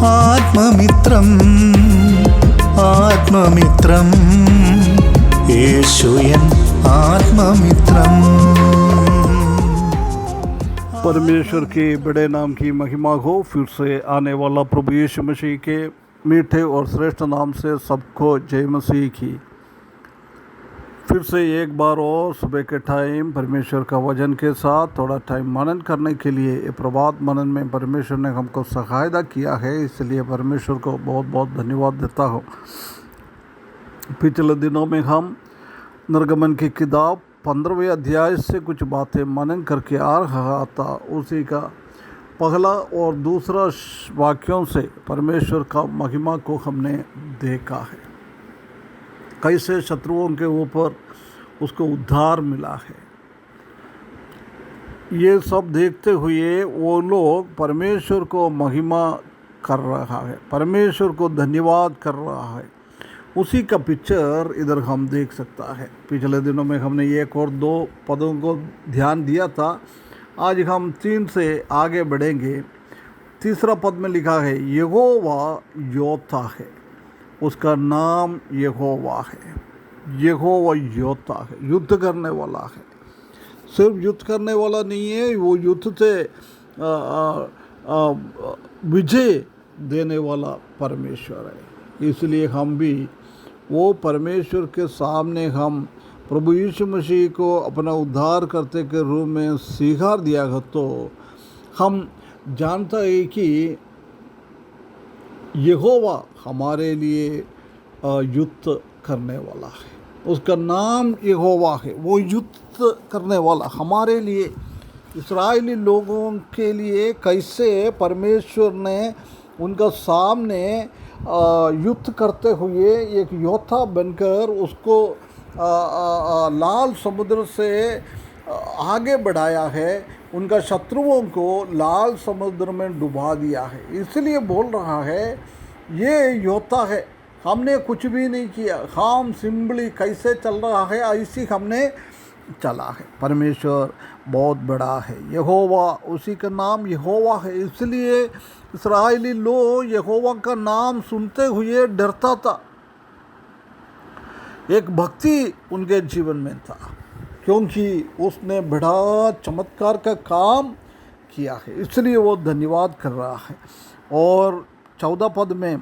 ആത്മമിത്രം ആത്മമിത്രം യേശുയൻ ആത്മമിത്രം। परमेश्वर के बड़े नाम की महिमा हो। फिर से आने वाला प्रभु यीशु मसीह के मीठे और श्रेष्ठ नाम से सबको जय मसीह की। फिर से एक बार और सुबह के टाइम परमेश्वर का वचन के साथ थोड़ा टाइम मनन करने के लिए ये प्रभात मनन में परमेश्वर ने हमको सहायता किया है, इसलिए परमेश्वर को बहुत बहुत धन्यवाद देता हूँ। पिछले दिनों में हम निर्गमन की किताब 15वें अध्याय से कुछ बातें मनन करके आ रहा था। उसी का पहला और दूसरा वाक्यों से परमेश्वर का महिमा को हमने देखा है, कैसे शत्रुओं के ऊपर उसको उद्धार मिला है। ये सब देखते हुए वो लोग परमेश्वर को महिमा कर रहा है, परमेश्वर को धन्यवाद कर रहा है। उसी का पिक्चर इधर हम देख सकता है। पिछले दिनों में हमने एक और दो पदों को ध्यान दिया था, आज हम 3 से आगे बढ़ेंगे। तीसरा पद में लिखा है यहोवा योद्धा है, उसका नाम यहोवा है। यहोवा योद्धा है, युद्ध करने वाला है। सिर्फ युद्ध करने वाला नहीं है, वो युद्ध से विजय देने वाला परमेश्वर है। इसलिए हम भी वो परमेश्वर के सामने हम प्रभु यीशु मसीह को अपना उद्धार करते के रूप में स्वीकार दिया है, तो हम जानता है कि यहोवा हमारे लिए युद्ध करने वाला है। उसका नाम यहोवा है, वो युद्ध करने वाला हमारे लिए, इस्राएली लोगों के लिए कैसे परमेश्वर ने उनका सामने युद्ध करते हुए एक योद्धा बनकर उसको लाल समुद्र से आगे बढ़ाया है, उनका शत्रुओं को लाल समुद्र में डुबा दिया है। इसलिए बोल रहा है ये योद्धा है, हमने कुछ भी नहीं किया, हम सिंपली कैसे चल रहा है ऐसी हमने चला है। परमेश्वर बहुत बड़ा है, यहोवा, उसी का नाम यहोवा है। इसलिए इस्राएली लोग यहोवा का नाम सुनते हुए डरता था। एक भक्ति उनके जीवन में था, क्योंकि उसने बड़ा चमत्कार का काम किया है, इसलिए वो धन्यवाद कर रहा है। और 14 पद में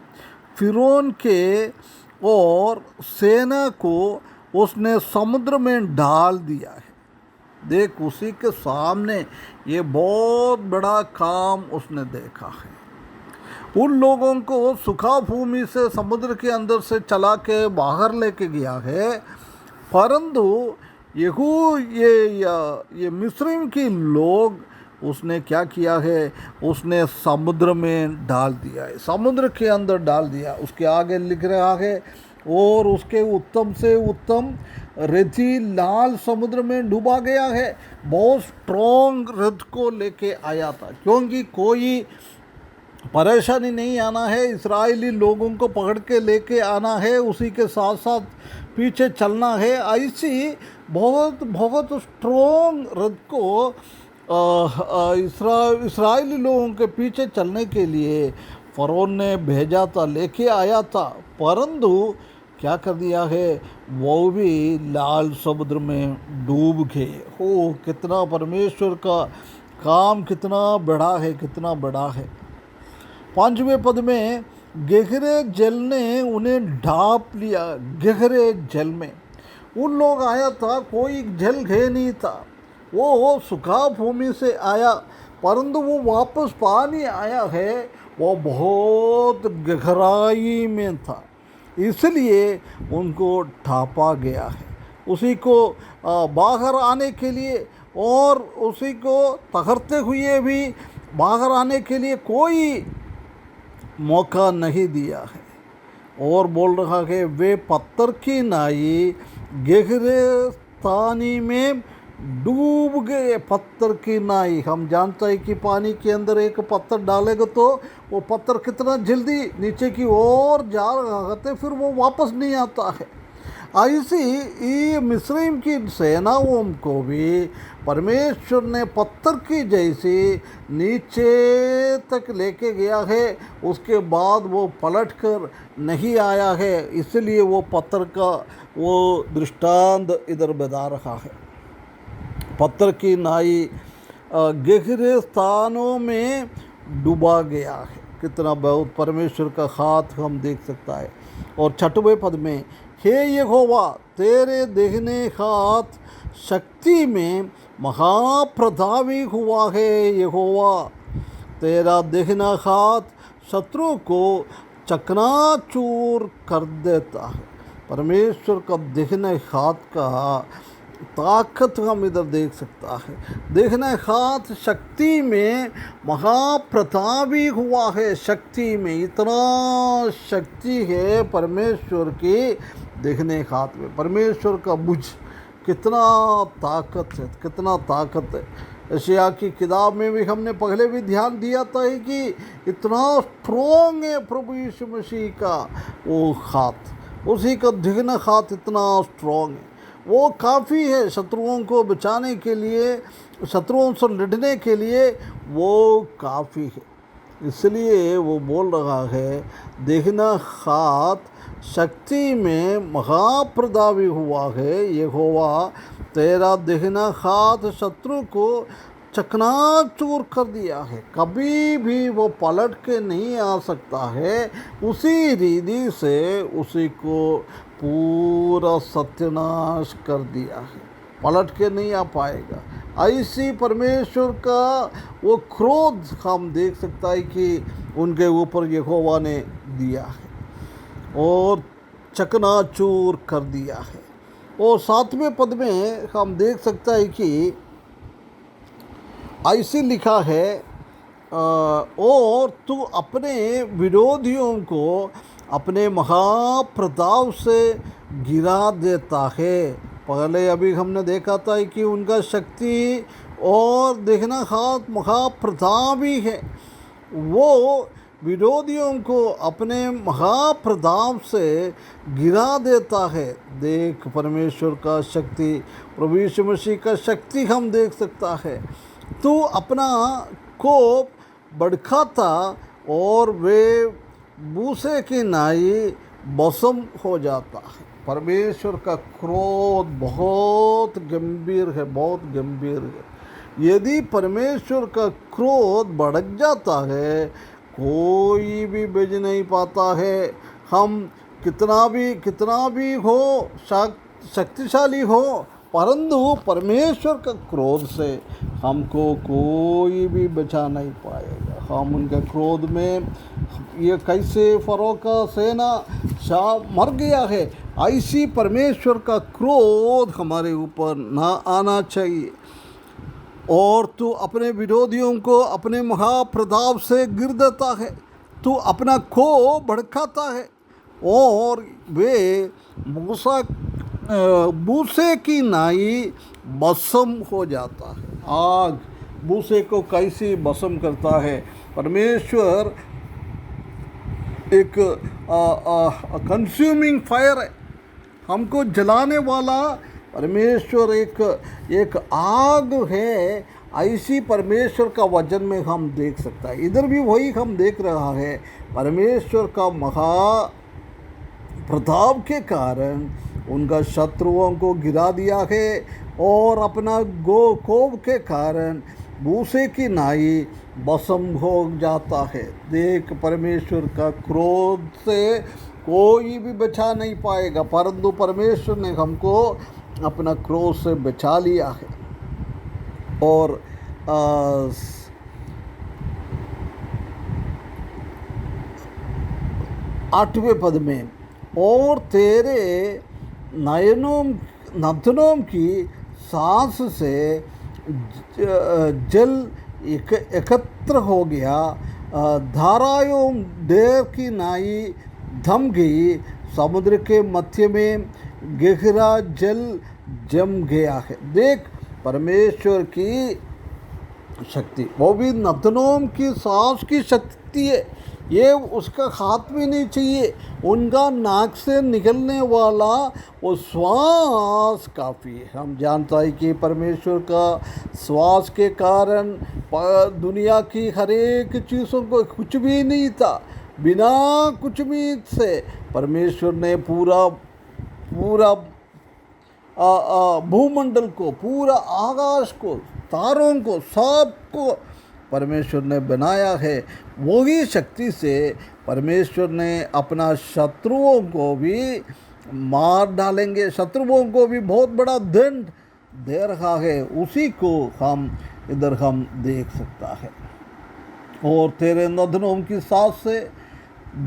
फिरौन के और सेना को उसने समुद्र में डाल दिया है। देख, उसी के सामने ये बहुत बड़ा काम उसने देखा है। उन लोगों को सुखा भूमि से समुद्र के अंदर से चला के बाहर लेके गया है, परंतु ये मिस्र की लोग उसने क्या किया है, उसने समुद्र में डाल दिया है, समुद्र के अंदर डाल दिया। उसके आगे लिख रहा है और उसके उत्तम से उत्तम रथी लाल समुद्र में डूबा गया है। बहुत स्ट्रॉन्ग रथ को लेके आया था, क्योंकि कोई परेशानी नहीं आना है, इस्राएली लोगों को पकड़ के लेके आना है, उसी के साथ साथ पीछे चलना है। ऐसी बहुत बहुत स्ट्रॉन्ग रथ को इस्राएली लोगों के पीछे चलने के लिए फरौन ने भेजा था, लेके आया था, परंतु क्या कर दिया है, वो भी लाल समुद्र में डूब गए। हो, कितना परमेश्वर का काम कितना बड़ा है, कितना बड़ा है। 5वें पद में गहरे जल ने उन्हें ढांप लिया। गहरे जल में उन लोग आया था, कोई जल घे नहीं था, वो सुखा भूमि से आया, परंतु वो वापस पानी आया है, वो बहुत गहराई में था, इसलिए उनको ढांपा गया है। उसी को बाहर आने के लिए और उसी को तकरते हुए भी बाहर आने के लिए कोई मौका नहीं दिया है। और बोल रहा है वे पत्थर की नाई गहरे पानी में डूब गए। पत्थर की नाई, हम जानते हैं कि पानी के अंदर एक पत्थर डालेगा तो वो पत्थर कितना जल्दी नीचे की ओर जा रहा है, फिर वो वापस नहीं आता है। ऐसी ये मिस्रईम की सेनाओं को भी परमेश्वर ने पत्थर की जैसी नीचे तक लेके गया है, उसके बाद वो पलट कर नहीं आया है। इसलिए वो पत्थर का वो दृष्टांत इधर बता रहा है। पत्थर की नाई गहरे स्थानों में डूबा गया है। कितना बहुत परमेश्वर का हाथ हम देख सकता है। और 6वें पद में, हे यहोवा तेरे देखने हाथ शक्ति में महाप्रतापी हुआ है। यहोवा तेरा देखना हाथ शत्रु को चकनाचूर कर देता है। परमेश्वर का देखने हाथ का ताकत हम इधर देख सकता है। देखने हाथ शक्ति में महाप्रतापी हुआ है। शक्ति में इतना शक्ति है परमेश्वर की देखने हाथ में। परमेश्वर का भुज कितना ताकत है, कितना ताकत है। एशिया की किताब में भी हमने पहले भी ध्यान दिया था कि इतना स्ट्रॉन्ग है प्रभु यीशु मसीह का वो हाथ, उसी का दिखना हाथ इतना स्ट्रॉन्ग है। वो काफ़ी है शत्रुओं को बचाने के लिए, शत्रुओं से लड़ने के लिए वो काफ़ी है। इसलिए वो बोल रहा है देखना हाथ शक्ति में महाप्रतापी हुआ है। यहोवा तेरा देखना हाथ शत्रु को चकनाचूर कर दिया है। कभी भी वो पलट के नहीं आ सकता है। उसी रीति से उसी को पूरा सत्यानाश कर दिया है, पलट के नहीं आ पाएगा। ऐसी परमेश्वर का वो क्रोध हम देख सकता है कि उनके ऊपर यहोवा ने दिया है और चकनाचूर कर दिया है। और 7वें पद में हम देख सकता है कि ऐसे लिखा है और तू अपने विरोधियों को अपने महाप्रताप से गिरा देता है। पहले अभी हमने देखा था कि उनका शक्ति और देखना हाथ महाप्रतापी है। वो विरोधियों को अपने महाप्रताप से गिरा देता है। देख परमेश्वर का शक्ति, प्रभु यीशु मसीह का शक्ति हम देख सकता है। तू अपना कोप भड़काता और वे मूसे की नाई भस्म हो जाता है। परमेश्वर का क्रोध बहुत गंभीर है, बहुत गंभीर है। यदि परमेश्वर का क्रोध भड़क जाता है कोई भी बच नहीं पाता है। हम कितना भी हो, शक्तिशाली हो, परंतु परमेश्वर का क्रोध से हमको कोई भी बचा नहीं पाएगा। हम उनके क्रोध में, ये कैसे फरो का सेना मर गया है, ऐसी परमेश्वर का क्रोध हमारे ऊपर ना आना चाहिए। और तू अपने विरोधियों को अपने महाप्रताप से गिर देता है। तू अपना खो भड़काता है और वे मूसे की नाई भस्म हो जाता है। आग मूसे को कैसे भस्म करता है। परमेश्वर एक कंज्यूमिंग फायर है, हमको जलाने वाला परमेश्वर एक आग है। ऐसी परमेश्वर का वचन में हम देख सकता है। इधर भी वही हम देख रहा है। परमेश्वर का महा प्रताप के कारण उनका शत्रुओं को गिरा दिया है और अपना कोप के कारण मूसे की नाई भस्म हो जाता है। देख परमेश्वर का क्रोध से कोई भी बचा नहीं पाएगा, परंतु परमेश्वर ने हमको अपना क्रोध से बचा लिया है। और 8वें पद में, और तेरे नथनों की सांस से जल एकत्र हो गया। धाराओं देर की नाई थम गई। समुद्र के मध्य में गहरा जल जम गया है। देख परमेश्वर की शक्ति, वो भी नथनों की सांस की शक्ति है। ये उसका हाथ भी नहीं चाहिए, उनका नाक से निकलने वाला वो श्वास काफ़ी है। हम जानता है कि परमेश्वर का श्वास के कारण दुनिया की हर एक चीज़ों को कुछ भी नहीं था, बिना कुछ भी से परमेश्वर ने पूरा पूरा भूमंडल को, पूरा आकाश को, तारों को, सबको परमेश्वर ने बनाया है। वही शक्ति से परमेश्वर ने अपना शत्रुओं को भी मार डालेंगे, शत्रुओं को भी बहुत बड़ा दंड दे रहा है। उसी को हम देख सकता है। और तेरे नदनों की सांस से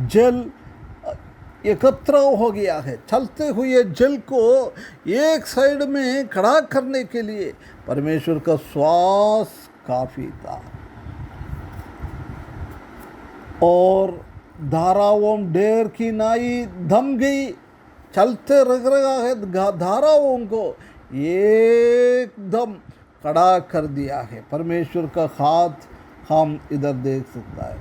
जल एकत्र हो गया है। चलते हुए जल को एक साइड में खड़ा करने के लिए परमेश्वर का श्वास काफ़ी था। और धाराओं ढेर की नाई थम गई, चलते रग रहा है, धाराओं को एकदम खड़ा कर दिया है। परमेश्वर का हाथ हम इधर देख सकता है।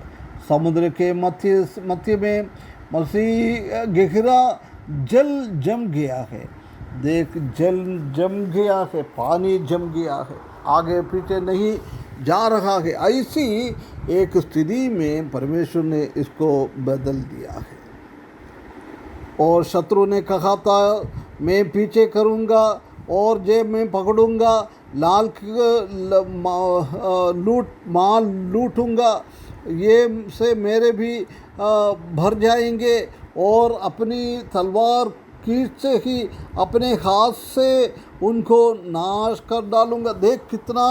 समुद्र के मध्य में मसीह गहरा जल जम गया है। देख, जल जम गया है, पानी जम गया है, आगे पीछे नहीं जा रहा है। ऐसी एक स्थिति में परमेश्वर ने इसको बदल दिया है। और शत्रु ने कहा था मैं पीछे करूँगा और जेब में पकड़ूँगा, माल लूटूँगा, ये से मेरे भी भर जाएंगे और अपनी तलवार कीच से ही अपने हाथ से उनको नाश कर डालूँगा। देख कितना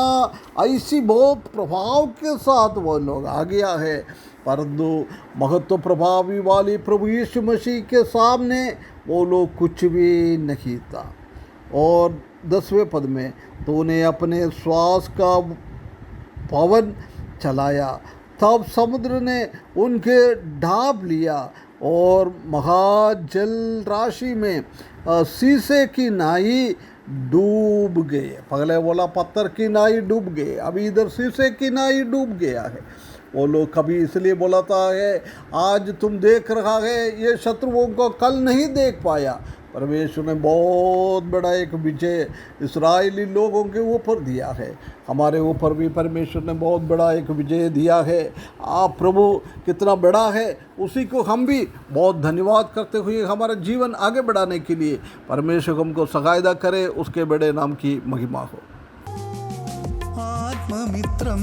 ऐसी बहुत प्रभाव के साथ वो लोग आ गया है। परंतु महत्व प्रभावी वाली प्रभु यीशु मसीह के सामने वो लोग कुछ भी नहीं था। और 10वें पद में तूने अपने श्वास का पवन चलाया, तब समुद्र ने उनके ढांप लिया और महाजल राशि में शीशे की नाई डूब गए। पहले बोला पत्थर की नाई डूब गए, अभी इधर शीशे की नाई डूब गया है। वो लोग कभी इसलिए बोलाता है आज तुम देख रहा है, ये शत्रुओं को कल नहीं देख पाया। परमेश्वर ने बहुत बड़ा एक विजय इस्राएली लोगों के ऊपर दिया है। हमारे ऊपर भी परमेश्वर ने बहुत बड़ा एक विजय दिया है। आप प्रभु कितना बड़ा है, उसी को हम भी बहुत धन्यवाद करते हुए हमारा जीवन आगे बढ़ाने के लिए परमेश्वर हमको सहायता करे, उसके बड़े नाम की महिमा हो। आत्ममित्रम